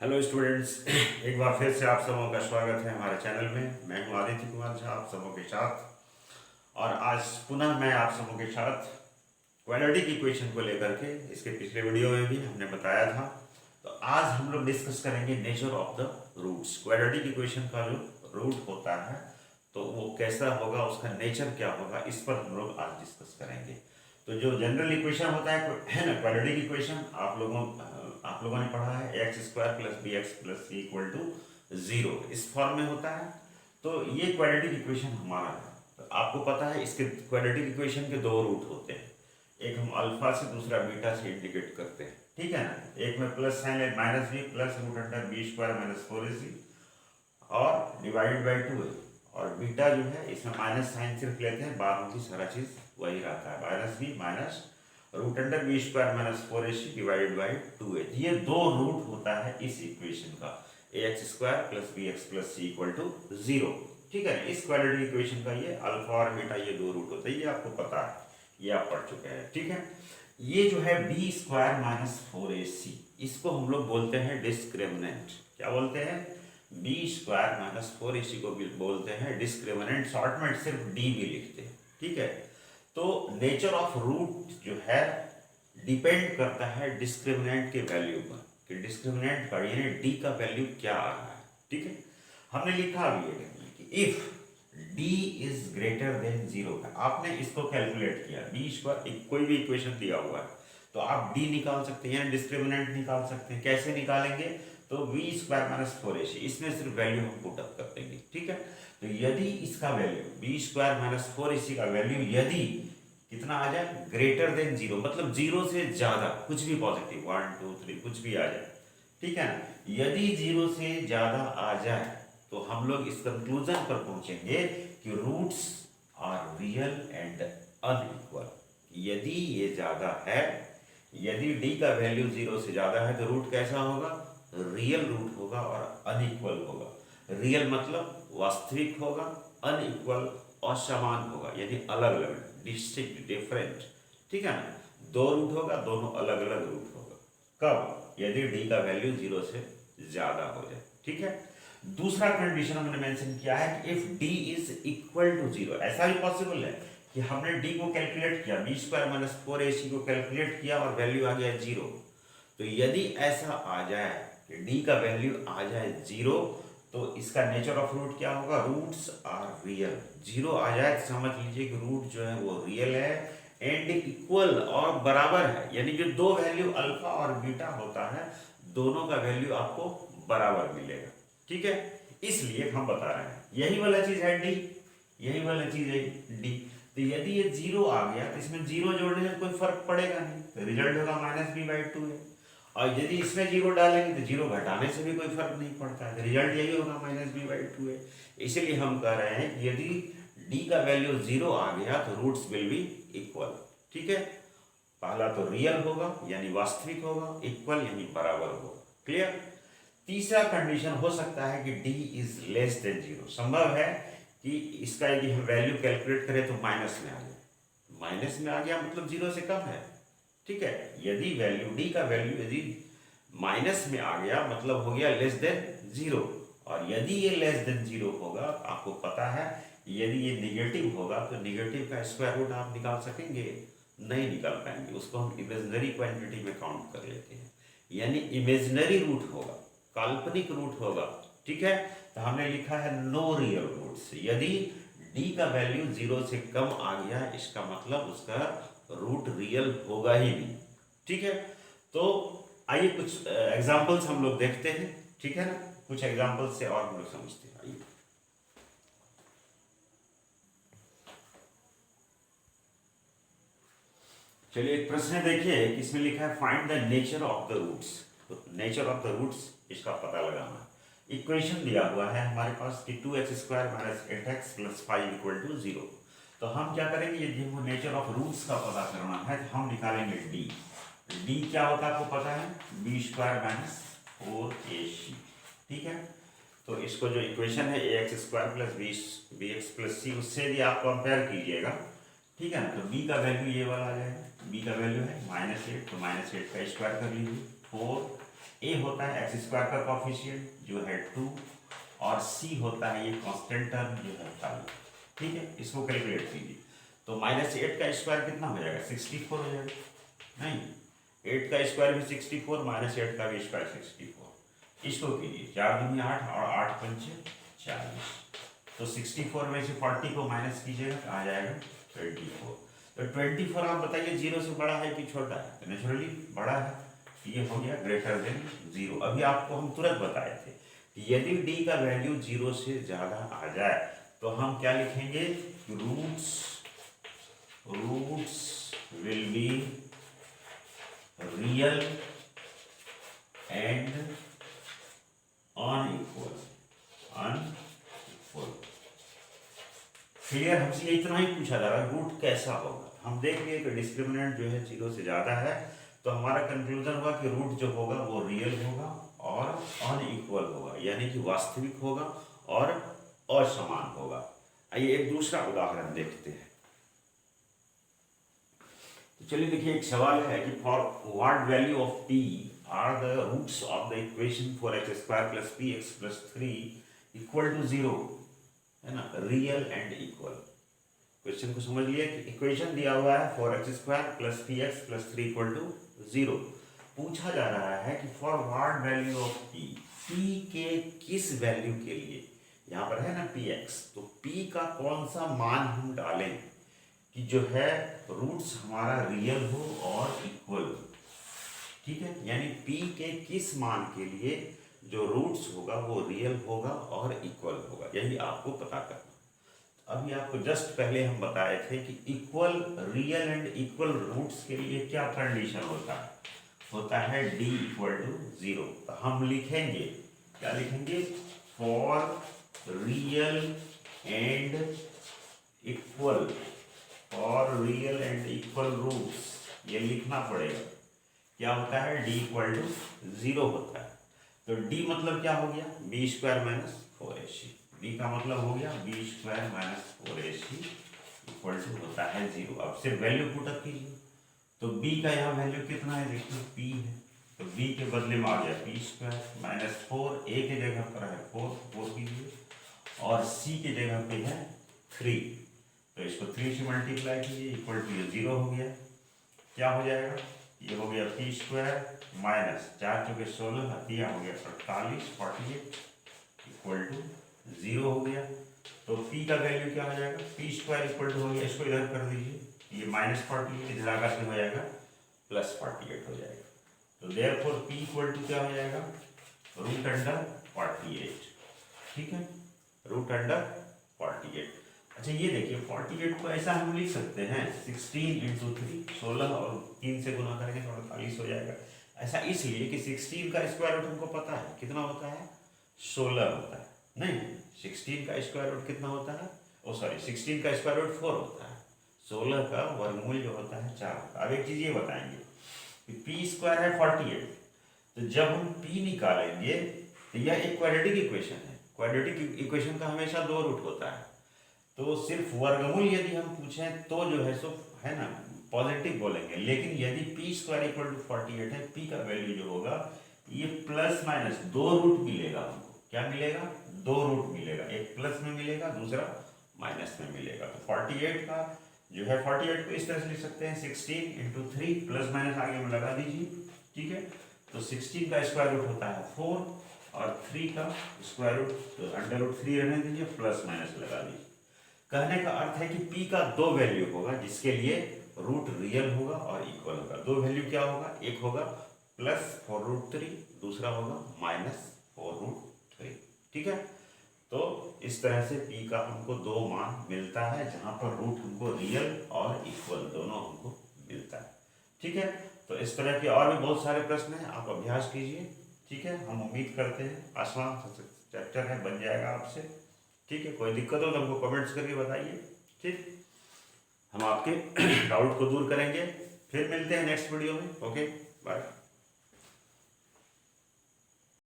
Hello students, एक बार फिर से आप सबों का स्वागत है हमारे चैनल में। मैं हूं आदित्य कुमार झा, आप सबों के साथ। और आज पुनः मैं आप सबों के साथ क्वाड्रेटिक इक्वेशन को लेकर के, इसके पिछले वीडियो में भी हमने बताया था, तो आज हम लोग डिस्कस करेंगे nature of the roots. Quadratic equation का जो रूट होता है तो वो कैसा होगा, उसका नेचर क्या होगा, इस पर हम लोग आज डिस्कस करेंगे। तो जो जनरल इक्वेशन होता है ना, क्वाड्रेटिक इक्वेशन, आप लोगों ने पढ़ा है x square plus B x plus C equal to zero, इस फॉर्म में होता है। तो ये क्वाड्रेटिक इक्वेशन हमारा है। तो आपको पता है इसके क्वाड्रेटिक इक्वेशन के दो रूट होते हैं, एक हम अल्फा से दूसरा बीटा से इंडिकेट करते हैं, ठीक है ना। एक में प्लस साइन है, minus B plus root under B square minus four A C और डिवाइडेड बाई टू है। और बीटा जो है इसमें माइनस साइन सिर्फ लेते हैं, बाद की सारा चीज वही रहता है, minus B minus root under B square minus four A C divided by two है। ये दो रूट होता है इस इक्वेशन का, A X square plus B x plus C equal to zero, ठीक है। इस क्वाड्रेटिक इक्वेशन का ये अल्फा और बीटा ये दो रूट होते हैं, ये आपको पता है, ये आप पढ़ चुके हैं, ठीक है। ये जो है B square minus four A सी, इसको हम लोग बोलते हैं डिस्क्रिमिनेंट। क्या बोलते हैं? B square minus four A सी को भी बोलते हैं डिस्क्रिमिनेंट, शॉर्ट में सिर्फ डी भी लिखते हैं, ठीक है। तो नेचर ऑफ रूट जो है डिपेंड करता है डिस्क्रिमिनेंट के वैल्यू पर, कि डिस्क्रिमिनेंट का यानी डी का वैल्यू क्या आ रहा है, ठीक है। हमने लिखा भी है कि if D is greater than zero, आपने इसको कैलकुलेट किया, बी स्क्वायर कोई भी इक्वेशन दिया हुआ है तो आप डी निकाल सकते हैं, डिस्क्रिमिनेंट निकाल सकते हैं। कैसे निकालेंगे? तो B square minus four A सी, इसमें सिर्फ वैल्यू हम पुट अप कर देंगे, ठीक है। तो यदि इसका value B square minus four A C का वैल्यू यदि कितना आ जाए, ग्रेटर देन जीरो, मतलब जीरो से ज्यादा, कुछ भी पॉजिटिव वन टू थ्री कुछ भी आ जाए, ठीक है ना। यदि जीरो से ज्यादा आ जाए तो हम लोग इस कंक्लूजन पर पहुंचेंगे कि roots are real and unequal. यदि ये ज्यादा है, यदि डी का वैल्यू जीरो से ज्यादा है तो रूट कैसा होगा? रियल रूट होगा और अनइक्वल होगा। रियल मतलब वास्तविक होगा, अनइक्वल असमान होगा, यानी अलग अलग, डिस्टिंक्ट, डिफरेंट, ठीक है ना। दो रूट होगा, दोनों अलग अलग रूट होगा। कब? यदि डी का वैल्यू जीरो से ज्यादा हो जाए, ठीक है। दूसरा कंडीशन हमने मेंशन किया है कि if D is equal to zero, ऐसा भी पॉसिबल है कि हमने डी को कैलकुलेट किया, B square minus four A सी को कैलकुलेट किया और वैल्यू आ गया जीरो। तो यदि ऐसा आ जाए कि डी का वैल्यू आ जाए जीरो, तो इसका नेचर ऑफ रूट क्या होगा? Roots are real. जीरो आ जाए तो समझ लीजिए कि रूट जो है वो रियल है एंड इक्वल और बराबर है, यानी जो दो वैल्यू अल्फा और बीटा होता है दोनों का वैल्यू आपको बराबर मिलेगा, ठीक है। इसलिए हम बता रहे हैं यही वाला चीज है डी, यही वाला चीज है डी। तो यदि ये जीरो आ गया तो इसमें जीरो जोड़ने से कोई फर्क पड़ेगा नहीं, तो रिजल्ट होगा माइनस बी बाई टू है। और यदि इसमें जीरो डालेंगे तो जीरो घटाने से भी कोई फर्क नहीं पड़ता है, रिजल्ट यही होगा माइनस बी बाई टू है। इसलिए हम कह रहे हैं कि यदि डी का वैल्यू जीरो आ गया तो रूट्स विल बी इक्वल, ठीक है। पहला तो रियल होगा यानी वास्तविक होगा, इक्वल यानी बराबर होगा, क्लियर। तीसरा कंडीशन हो सकता है कि D is less than zero. संभव है कि इसका यदि हम वैल्यू कैलकुलेट करें तो माइनस में आ जाए, माइनस में आ गया मतलब जीरो से कम है, ठीक है। यदि वैल्यू डी का वैल्यू यदि माइनस में आ गया मतलब हो गया लेस देन जीरो। और यदि ये लेस देन जीरो होगा, आपको पता है यदि ये निगेटिव होगा तो निगेटिव का स्क्वायर रूट आप निकाल सकेंगे? नहीं निकाल पाएंगे, उसको हम इमेजिनरी क्वांटिटी में काउंट कर लेते हैं, यानी इमेजिनरी रूट होगा, काल्पनिक रूट होगा, ठीक है। तो हमने लिखा है नो रियल रूट्स। यदि डी का वैल्यू जीरो से कम आ गया इसका मतलब उसका रूट रियल होगा ही नहीं, ठीक है। तो आइए कुछ एग्जांपल्स हम लोग देखते हैं, ठीक है ना। कुछ एग्जांपल्स से और हम लोग समझते हैं, आइए। चलिए एक प्रश्न देखिए कि इसमें लिखा है find the nature of the roots. तो नेचर ऑफ द रूट्स इसका पता लगाना है। इक्वेशन दिया हुआ है हमारे पास कि two x square minus eight x plus five equal to zero. तो हम क्या करेंगे, यदि हमको नेचर ऑफ रूट्स का पता करना है तो हम निकालेंगे डी। डी क्या होता है आपको पता है, B square minus four A C, ठीक है। तो इसको जो इक्वेशन है A X square plus B x plus C, उससे भी आप कंपेयर कीजिएगा ठीक है ना। तो b का वैल्यू ये वाला आ जाएगा, b का वैल्यू है -8, तो -8 का स्क्वायर कर लीजिए 4। a होता है x स्क्वायर का कॉफिशिएंट जो है 2, और c होता है ये कांस्टेंट टर्म जो है 5। ठीक है, इसको कैलकुलेट कीजिए। तो -8 का स्क्वायर कितना हो जाएगा, 64 हो जाएगा। नहीं, 8 का स्क्वायर भी 64, -8 का भी स्क्वायर 64। इसको कीजिए, 4 दूनी 8 और 8 पंचे 40। तो 64 में से 40 को माइनस कीजिएगा तो आ जाएगा 24। तो 24 आप बताइए 0 से बड़ा है कि छोटा है, तो नेचुरली बड़ा है, ये हो गया ग्रेटर देन 0। अभी आपको हम तुरंत बताए थे कि यदि d का वैल्यू 0 से ज़्यादा आ जाए तो हम क्या लिखेंगे, roots will be real and unequal. Clear, हमसे इतना ही पूछा जा रहा है रूट कैसा होगा। हम देख लिए कि डिस्क्रिमिनेंट जो है 0 से ज़्यादा है, तो हमारा कंक्लूजन हुआ कि रूट जो होगा वो रियल होगा और अनइक्वल होगा, यानी कि वास्तविक होगा और असमान होगा। आइए एक दूसरा उदाहरण देखते हैं। तो चलिए देखिए, एक सवाल है कि for what value of p are the roots of the equation for x square plus p x plus 3 equal to 0, है ना, रियल एंड इक्वल। क्वेश्चन को समझ लिया कि इक्वेशन दिया हुआ है for x square plus p x plus 3 equal to 0। पूछा जा रहा है कि for what value of p के किस वैल्यू के लिए, यहाँ पर है ना पी एक्स, तो p का कौन सा मान हम डालें कि जो है रूट्स हमारा रियल हो और इक्वल हो। ठीक है, यानी p के किस मान के लिए जो रूट्स होगा वो रियल होगा और इक्वल होगा, यही आपको पता करना। अभी आपको जस्ट पहले हम बताए थे कि equal, real and equal roots के लिए क्या कंडीशन होता है d इक्वल टू 0। तो हम लिखेंगे, क्या लिखेंगे, for real and equal, for real and equal roots, ये लिखना पड़ेगा। क्या होता है, d इक्वल टू 0 होता है। तो d मतलब क्या हो गया, b square minus 4ac। d का मतलब हो गया b square minus 4ac equal to होता है 0। अब सिर्फ वैल्यू पुट अप कीजिए। तो b का यहाँ वैल्यू कितना है, देखिए p है, तो b के बदले में आ गया बी स्क्वायर माइनस 4, a के जगह पर है 4 कीजिए, और c के जगह पे है 3, तो इसको 3 से मल्टीप्लाई कीजिए, इक्वल टू ये 0 हो गया। क्या हो जाएगा, ये हो गया पी स्क्वायर माइनस 4 चौके 16, दिया हो गया 48, 48 इक्वल टू 0 हो गया। तो p का वैल्यू क्या हो जाएगा, पी स्क्वायर इक्वल टू हो गया, इसको इधर कर दीजिए, ये -48 इधर आकर से हो जाएगा +48 हो जाएगा। तो देयरफॉर p इक्वल टू क्या हो जाएगा, रूट अंडर 48। ठीक है, रूट अंडर 48। अच्छा ये देखिए 48 को ऐसा हम लिख सकते हैं 16 × 3, 16 और 3 से गुना करेंगे तो 48 हो जाएगा। ऐसा इसलिए कि 16 का स्क्वायर रूट हमको पता है कितना होता है, 16 होता है। नहीं, 16 का स्क्वायर रूट कितना होता है, 16 का स्क्वायर रूट 4 होता है, 16 का वर्गमूल जो होता है 4 होता है। अब एक चीज़ ये बताएंगे कि पी स्क्वायर है 48, तो जब हम p निकालेंगे तो यह एक क्वाड्रेटिक इक्वेशन है। क्वाड्रेटिक इक्वेशन का हमेशा 2 रूट होता है, तो सिर्फ वर्गमूल यदि हम पूछें तो जो है सो है ना पॉजिटिव बोलेंगे, लेकिन यदि पी स्क्वायर इक्वल टू 48 है, p का वैल्यू जो होगा ये प्लस माइनस 2 रूट मिलेगा हमको। क्या मिलेगा, 2 रूट मिलेगा, एक प्लस में मिलेगा, दूसरा माइनस में मिलेगा। तो 48 का जो है 48 को इस तरह से लिख सकते हैं 16 × 3, प्लस माइनस आगे में लगा दीजिए। ठीक है, तो 16 का स्क्वायर रूट होता है 4 और 3 का स्क्वायर रूट तो √3 रहने दीजिए, प्लस माइनस लगा दीजिए। कहने का अर्थ है कि p का 2 वैल्यू होगा जिसके लिए रूट रियल होगा और इक्वल होगा। 2 वैल्यू क्या होगा, एक होगा +4√3, दूसरा होगा -4√3। ठीक है, तो इस तरह से p का हमको 2 मान मिलता है जहां पर रूट हमको रियल और इक्वल दोनों हमको मिलता है। ठीक है, तो इस तरह के और भी बहुत सारे प्रश्न हैं, आप अभ्यास कीजिए। ठीक है, हम उम्मीद करते हैं आसान चैप्टर है, बन जाएगा आपसे। ठीक है, कोई दिक्कत हो तो हमको कमेंट्स करके बताइए। ठीक, हम आपके डाउट को दूर करेंगे। फिर मिलते हैं नेक्स्ट वीडियो में। Okay, bye.